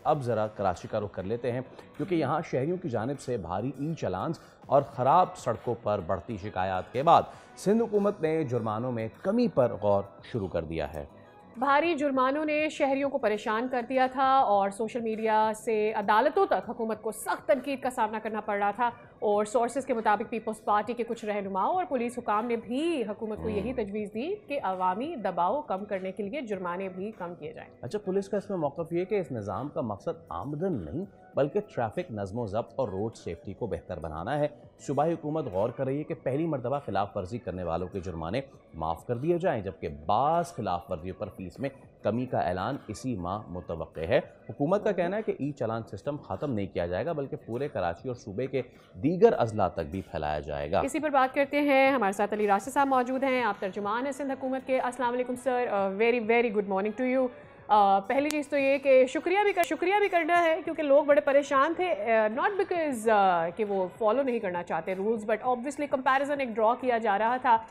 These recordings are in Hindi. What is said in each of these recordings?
अब ज़रा कराची का रुख कर लेते हैं, क्योंकि यहाँ शहरियों की जानिब से भारी ई चालान और ख़राब सड़कों पर बढ़ती शिकायत के बाद सिंध हुकूमत ने जुर्मानों में कमी पर गौर शुरू कर दिया है। भारी जुर्मानों ने शहरियों को परेशान कर दिया था और सोशल मीडिया से अदालतों तक हुकूमत को सख्त तनकीद का सामना करना पड़ रहा था। और सोर्सेज के मुताबिक पीपल्स पार्टी के कुछ रहनुमाओं और पुलिस हुकाम ने भी हुकूमत को यही तजवीज़ दी कि अवामी दबाव कम करने के लिए जुर्माने भी कम किए जाएं। अच्छा, पुलिस का इसमें मौक़िफ़ ये कि इस निज़ाम का मकसद आमदन नहीं बल्कि ट्रैफिक नज़्म ज़ब्त और रोड सेफ्टी को बेहतर बनाना है। सूबाई हुकूमत गौर कर रही है कि पहली मरतबा खिलाफ वर्जी करने वालों के जुर्माने माफ़ कर दिए जाएँ, जबकि बाज़ खिलाफ वर्जियों पर फीस में कमी का ऐलान इसी माह मुतवक्के है। हुकूमत का कहना है कि ई चालान सिस्टम ख़त्म नहीं किया जाएगा बल्कि पूरे कराची और सूबे के दीगर अजला तक भी फैलाया जाएगा। इसी पर बात करते हैं, हमारे साथ अली राशिद साहब मौजूद हैं, आप तर्जुमान हैं सिंध हुकूमत के। अस्सलाम वालेकुम sir, very very good morning to you. पहली चीज़ तो ये कि शुक्रिया भी करना है क्योंकि लोग बड़े परेशान थे, नॉट बिकॉज कि वो फॉलो नहीं करना चाहते रूल्स, बट ऑब्वियसली कंपैरिजन एक ड्रॉ किया जा रहा था।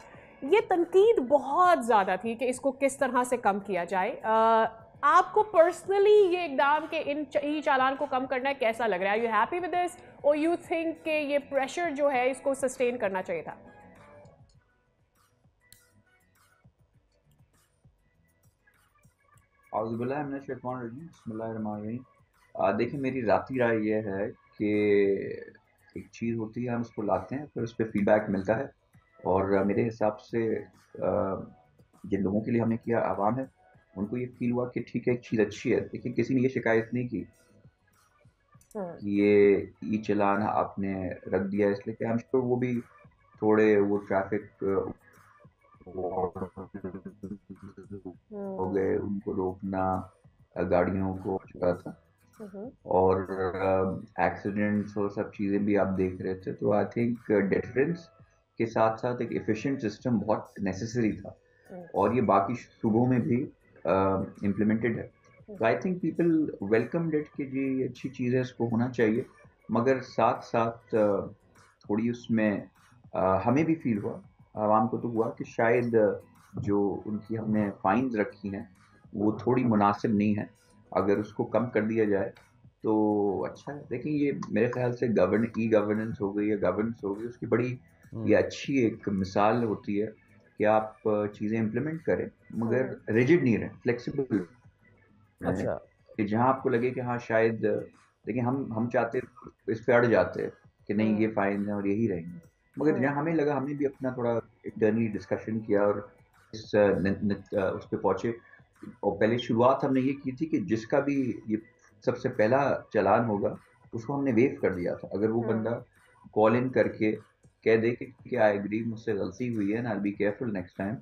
ये तनकीद बहुत ज़्यादा थी कि इसको किस तरह से कम किया जाए। आपको पर्सनली ये इकदाम के इन ई चालान को कम करना है कैसा लग रहा है? यू हैप्पी विद दिस और यू थिंक कि ये प्रेशर जो है इसको सस्टेन करना चाहिए था? देखिए, मेरी ज़ाती राय ये है कि एक चीज़ होती है, हम उसको लाते हैं, फिर उस पे फीडबैक मिलता है और मेरे हिसाब से जिन लोगों के लिए हमने किया, आवाम है, उनको ये फ़ील हुआ कि ठीक है, एक चीज़ अच्छी है। देखिए, किसी ने ये शिकायत नहीं की कि ये ई-चालान आपने रख दिया है, इसलिए कि आई एम श्योर वो भी थोड़े वो ट्रैफ़िक हो गए, उनको रोकना, गाड़ियों को हो चुका था और एक्सीडेंट्स और सब चीज़ें भी आप देख रहे थे। तो आई थिंक डिफरेंस के साथ-साथ एक एफ़िशिएंट सिस्टम बहुत नेसेसरी था और ये बाकी सूबों में भी इम्प्लीमेंटेड है। तो I think people welcomed it कि जी ये अच्छी चीज़ है, इसको होना चाहिए। मगर साथ-साथ थोड़ी उसमें हमें भी फ़ील हुआ, आवाम को तो हुआ कि शायद जो उनकी हमने फ़ाइन्स रखी हैं, वो थोड़ी मुनासिब नहीं है। अगर उसको कम कर दिया जाए तो अच्छा है। देखिए, ये मेरे ख़्याल से ई गवर्नेंस हो गई या गवर्नेंस हो गई, उसकी बड़ी ये अच्छी एक मिसाल होती है कि आप चीज़ें इम्प्लीमेंट करें, मगर रिजिड नहीं रहें, फ्लेक्सिबल रहें। अच्छा। कि जहाँ आपको लगे कि हाँ, शायद देखिए हम चाहते इस पे अड़ जाते हैं कि नहीं ये फ़ाइन है और यही रहेंगे। मगर जहाँ हमें लगा, हमने भी अपना थोड़ा इंटरनली डिस्कशन किया और इस उस पे पहुँचे और पहले शुरुआत हमने ये की थी कि जिसका भी ये सबसे पहला चालान होगा, उसको हमने वेव कर दिया था। अगर वो बंदा कॉल इन करके कह दे कि आई एग्री, मुझसे गलती हुई है and I will be careful next time,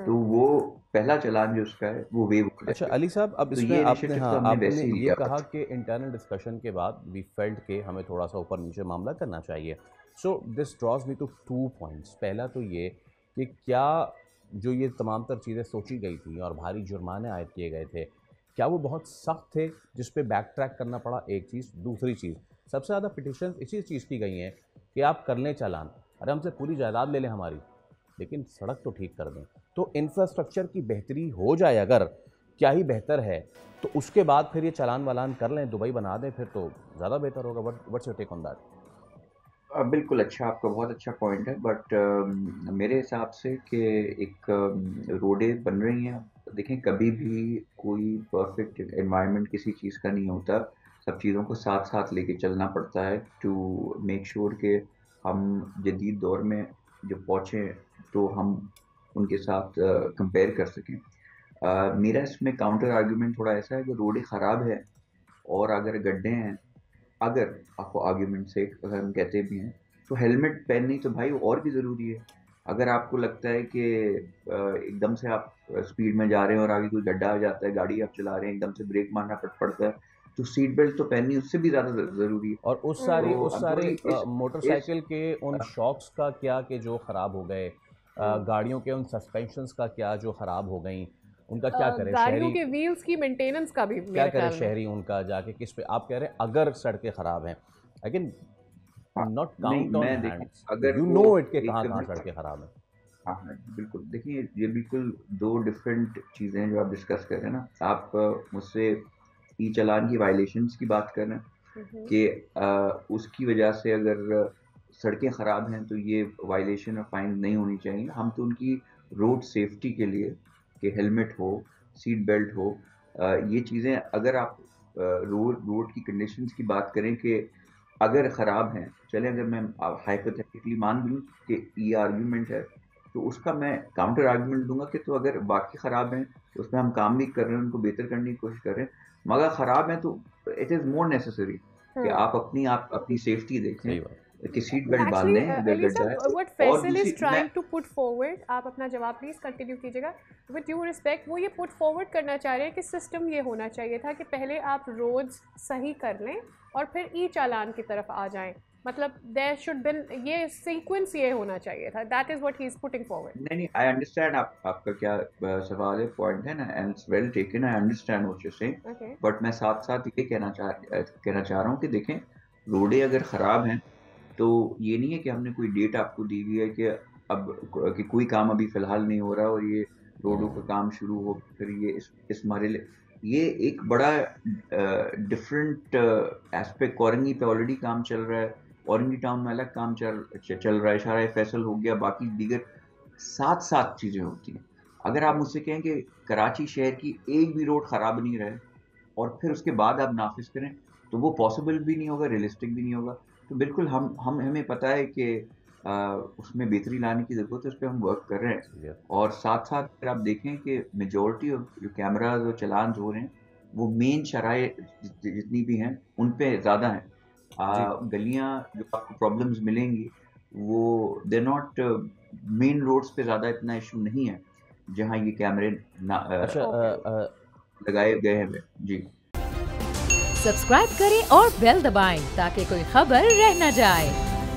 तो वो पहला चालान जो उसका है, वो वेव हो अच्छा जाएगा। अली साहब, अब तो इसमें ये आपने इनिशिएटिव तो हमने आपने वैसे ही ये लिया कहा था। कि इंटरनल डिस्कशन के बाद वी फेल्ट के हमें थोड़ा सा ऊपर नीचे मामला करना चाहिए। So this draws me to 2 points. पहला तो ये कि क्या जो ये तमाम तर चीज़ें सोची गई थी और भारी जुर्माने आयद किए गए थे, क्या वो बहुत सख्त थे जिस पे बैक ट्रैक करना पड़ा? एक चीज़। दूसरी चीज़, सबसे ज़्यादा पिटिशन इसी चीज़ की गई हैं कि आप कर लें चालान, अरे हमसे पूरी जायदाद ले लें हमारी, लेकिन सड़क तो ठीक कर दें। तो इंफ्रास्ट्रक्चर की बेहतरी हो जाए अगर, क्या ही बेहतर है। तो उसके बाद फिर ये चालान वालान कर लें, दुबई बना दें, फिर तो ज़्यादा बेहतर होगा। What's your take on that? बिल्कुल अच्छा, आपका बहुत अच्छा पॉइंट है, बट मेरे हिसाब से कि एक रोडें बन रही हैं। देखें, कभी भी कोई परफेक्ट एनवायरनमेंट किसी चीज़ का नहीं होता। सब चीज़ों को साथ-साथ लेके चलना पड़ता है टू मेक श्योर कि हम जदीद दौर में जब पहुँचे तो हम उनके साथ कंपेयर कर सकें। मेरा इसमें काउंटर आर्गुमेंट थोड़ा ऐसा है कि रोडें ख़राब है और अगर गड्ढे हैं, अगर आपको आर्ग्यूमेंट से अगर हम कहते भी हैं, तो हेलमेट पहननी तो भाई और भी ज़रूरी है। अगर आपको लगता है कि एकदम से आप स्पीड में जा रहे हैं और आगे कोई गड्ढा आ जाता है, गाड़ी आप चला रहे हैं, एकदम से ब्रेक मारना पड़ता है, तो सीट बेल्ट तो पहननी उससे भी ज़्यादा ज़रूरी है। और तो उस हम सारे थोड़ी इस मोटरसाइकिल के उन शॉक्स का क्या कि जो ख़राब हो गए, गाड़ियों के उन सस्पेंशंस का क्या जो ख़राब हो गई, उनका क्या करें गाड़ियों शहरी? के व्हील्स की मेंटेनेंस का भी क्या मेरे करें ख्याल में। शहरी उनका जाके किस पे? आप कह रहे हैं अगर सड़कें ख़राब हैं, आई कैन हाँ, नॉट नहीं काउंट ऑन मैं देखिए, हैंड्स, अगर यू वो नो इट कि एक कहाँ-कहाँ सड़कें ख़राब हैं। हाँ, हाँ, बिल्कुल। देखिए, ये बिल्कुल 2 डिफरेंट चीज़ें हैं जो आप डिस्कस कर रहे हैं ना। आप मुझसे ई चालान की वायलेशंस की बात कर रहे हैं कि उसकी वजह से अगर सड़कें ख़राब हैं तो ये वायलेशन और फाइन नहीं होनी चाहिए। हम तो उनकी रोड सेफ्टी के लिए कि हेलमेट हो, सीट बेल्ट हो, ये चीज़ें अगर आप रोड की कंडीशंस की बात करें कि अगर ख़राब हैं, चलें अगर मैं हाइपोथेटिकली मान लूँ कि ये आर्ग्यूमेंट है, तो उसका मैं काउंटर आर्ग्यूमेंट दूंगा कि तो अगर बाकी ख़राब हैं तो उसमें हम काम भी कर रहे हैं, उनको बेहतर करने की कोशिश कर रहे हैं, मगर ख़राब हैं तो इट इज़ मोर नेसेसरी कि आप अपनी सेफ्टी देखें कि सीट बेल्ट बांध Actually, लें अगर गिर जाए। what Faisal is trying to put forward, आप अपना जवाब प्लीज कंटिन्यू कीजिएगा। विद ड्यू रिस्पेक्ट, वो ये पुट फॉरवर्ड करना चाह रहे हैं कि सिस्टम ये होना चाहिए था कि पहले आप रोड्स सही कर लें और फिर ई चालान की तरफ आ जाएं। मतलब देयर शुड बीन ये सीक्वेंस ये होना चाहिए था। That is what he is putting forward. नहीं, आई अंडरस्टैंड आपका क्या सवाल है, पॉइंट है ना, and it's well taken, I understand what you saying, but मैं साथ साथ ये कहना चाह रहा हूँ कि देखें, रोडें अगर ख़राब हैं तो ये नहीं है कि हमने कोई डेट आपको दी हुई है कि अब कि कोई काम अभी फ़िलहाल नहीं हो रहा और ये रोडों का काम शुरू हो, फिर ये इस मरहले, ये एक बड़ा डिफरेंट एस्पेक्ट। कोरंगी पे ऑलरेडी काम चल रहा है, औरंगी टाउन में अलग काम चल रहा है, शारा फैसल हो गया, बाकी दीगर साथ चीज़ें होती हैं। अगर आप मुझसे कहें कि कराची शहर की एक भी रोड ख़राब नहीं रहे और फिर उसके बाद आप नाफिज करें तो वो पॉसिबल भी नहीं होगा, रियलिस्टिक भी नहीं होगा। तो बिल्कुल हमें पता है कि उसमें बेहतरी लाने की ज़रूरत है, उस पर हम वर्क कर रहे हैं। और साथ साथ अगर आप देखें कि मेजॉरिटी ऑफ जो कैमराज और चलान हो रहे हैं वो मेन शराय जितनी भी हैं उन पे ज़्यादा हैं। गलियाँ जो आपको प्रॉब्लम्स मिलेंगी वो दे नॉट मेन रोड्स पे ज़्यादा इतना इशू नहीं है जहाँ ये कैमरे लगाए गए हैं। जी, सब्सक्राइब करें और बेल दबाएं ताकि कोई खबर रह न जाए।